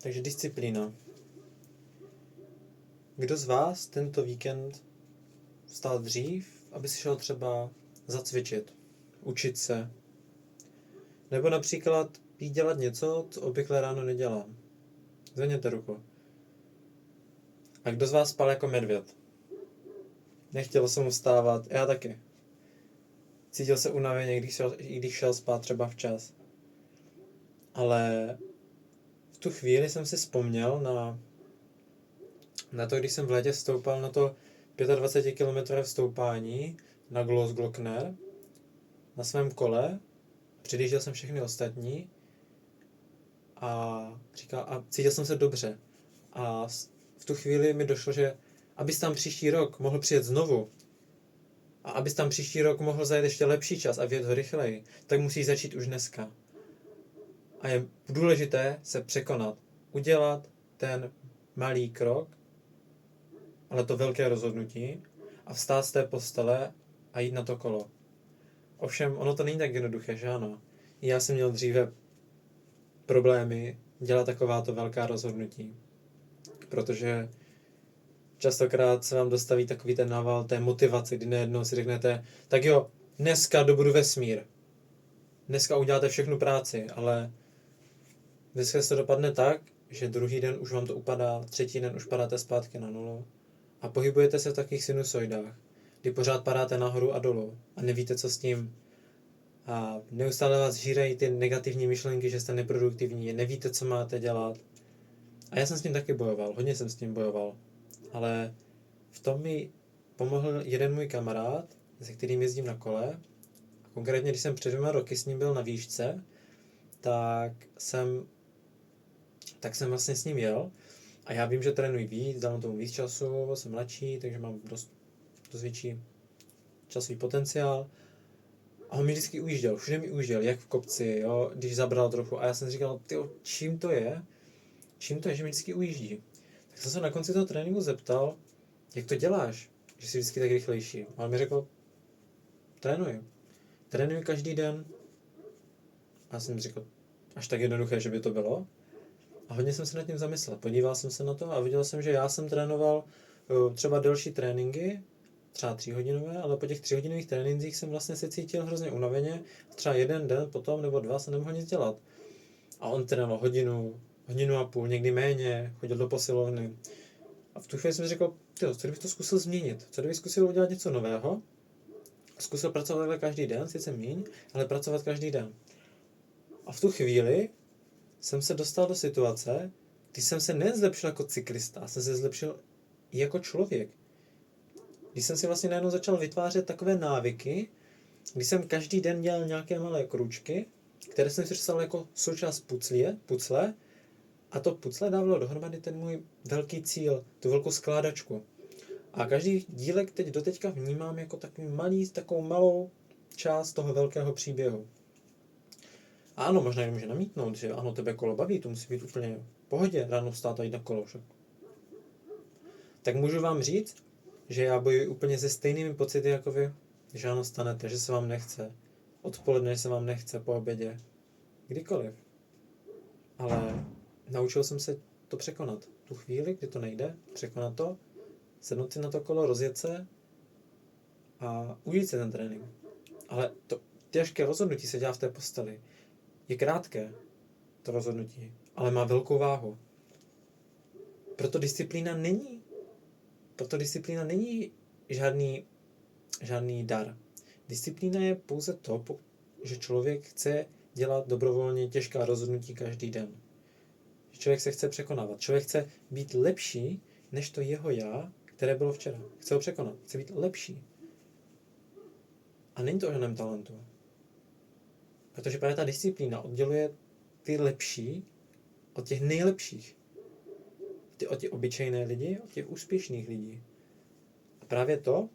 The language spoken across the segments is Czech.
Takže disciplína. Kdo z vás tento víkend vstal dřív, aby si šel třeba zacvičit, učit se, nebo například jít dělat něco, co obvykle ráno nedělám? Zvedněte ruku. A kdo z vás spal jako medvěd? Nechtěl jsem vstávat, já taky. Cítil se unaveně, když šel spát třeba včas. Ale v tu chvíli jsem si vzpomněl na to, když jsem v létě vstoupal na to 25 km stoupání na Großglockner na svém kole, předjížděl jsem všechny ostatní a cítil jsem se dobře. A v tu chvíli mi došlo, že abys tam příští rok mohl přijet znovu a abys tam příští rok mohl zajet ještě lepší čas a vyjet ho rychleji, tak musíš začít už dneska. A je důležité se překonat, udělat ten malý krok, ale to velké rozhodnutí a vstát z té postele a jít na to kolo. Ovšem, ono to není tak jednoduché, že ano? Já jsem měl dříve problémy dělat takováto velká rozhodnutí, protože častokrát se vám dostaví takový ten nával té motivace, kdy najednou si řeknete, tak jo, dneska dobudu vesmír. Dneska uděláte všechnu práci, ale dneska se dopadne tak, že druhý den už vám to upadá, třetí den už padáte zpátky na nulu a pohybujete se v takových sinusoidách, kdy pořád padáte nahoru a dolů a nevíte, co s tím. A neustále vás žírají ty negativní myšlenky, že jste neproduktivní, nevíte, co máte dělat. A já jsem s tím taky bojoval, hodně jsem s tím bojoval. Ale v tom mi pomohl jeden můj kamarád, se kterým jezdím na kole. A konkrétně, když jsem před 2 roky s ním byl na výšce, tak jsem vlastně s ním jel. A já vím, že trénuji víc, dám tomu víc času, jsem mladší, takže mám dost větší časový potenciál. A on mi vždycky ujížděl, všude mi ujížděl, jak v kopci, jo, když zabral trochu. A já jsem si říkal, tyjo, čím to je, že mi vždycky ujíždí. Tak jsem se na konci toho tréninku zeptal, jak to děláš, že jsi vždycky tak rychlejší. A on mi řekl, trénuji každý den. A já jsem řekl, až tak jednoduché, že by to bylo. A hodně jsem se nad tím zamyslel. Podíval jsem se na to a viděl jsem, že já jsem trénoval třeba delší tréninky, třeba 3hodinové, ale po těch 3hodinových trénincích jsem vlastně se cítil hrozně unaveně. Třeba 1 den potom nebo 2 jsem nemohl nic dělat. A on trénoval hodinu a půl, někdy méně, chodil do posilovny. A v tu chvíli jsem si řekl, co kdybych to zkusil změnit? Co kdybych zkusil udělat něco nového? Zkusil pracovat takhle každý den, sice míň, ale pracovat každý den. A v tu chvíli jsem se dostal do situace, kdy jsem se nezlepšil jako cyklista, jsem se zlepšil i jako člověk. Když jsem si vlastně najednou začal vytvářet takové návyky, kdy jsem každý den dělal nějaké malé kručky, které jsem si představil jako součást pucle, a to pucle dávalo dohromady ten můj velký cíl, tu velkou skládačku. A každý dílek doteďka vnímám jako takovou malou část toho velkého příběhu. A ano, možná jim může namítnout, že ano, tebe kolo baví, to musí být úplně v pohodě, ráno vstát a jít na kolo však. Tak můžu vám říct, že já bojuji úplně se stejnými pocity jako vy, že ano, stanete, že se vám nechce, odpoledne se vám nechce, po obědě, kdykoliv. Ale naučil jsem se to překonat. Tu chvíli, kdy to nejde, překonat to, sednout si na to kolo, rozjet se a užít si ten trénink. Ale to těžké rozhodnutí se dělá v té posteli. Je krátké, to rozhodnutí, ale má velkou váhu. Proto disciplína není žádný dar. Disciplína je pouze to, že člověk chce dělat dobrovolně těžká rozhodnutí každý den. Že člověk se chce překonávat. Člověk chce být lepší, než to jeho já, které bylo včera. Chce ho překonat. Chce být lepší. A není to o žádném talentu. Protože právě ta disciplína odděluje ty lepší od těch nejlepších. Od těch obyčejné lidi, od těch úspěšných lidí. A právě to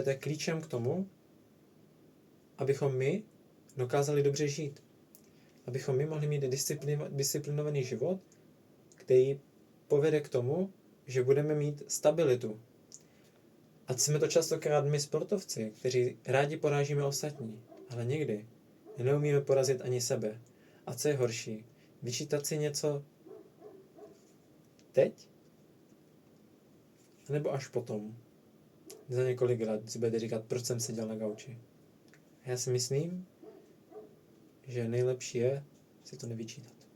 je klíčem k tomu, abychom my dokázali dobře žít. Abychom my mohli mít disciplinovaný život, který povede k tomu, že budeme mít stabilitu. A jsme to častokrát my sportovci, kteří rádi porážíme ostatní, ale někdy neumíme porazit ani sebe. A co je horší, Vyčítat si něco teď? Nebo až potom? Za několik let si budete říkat, proč jsem seděl na gauči. Já si myslím, že nejlepší je si to nevyčítat.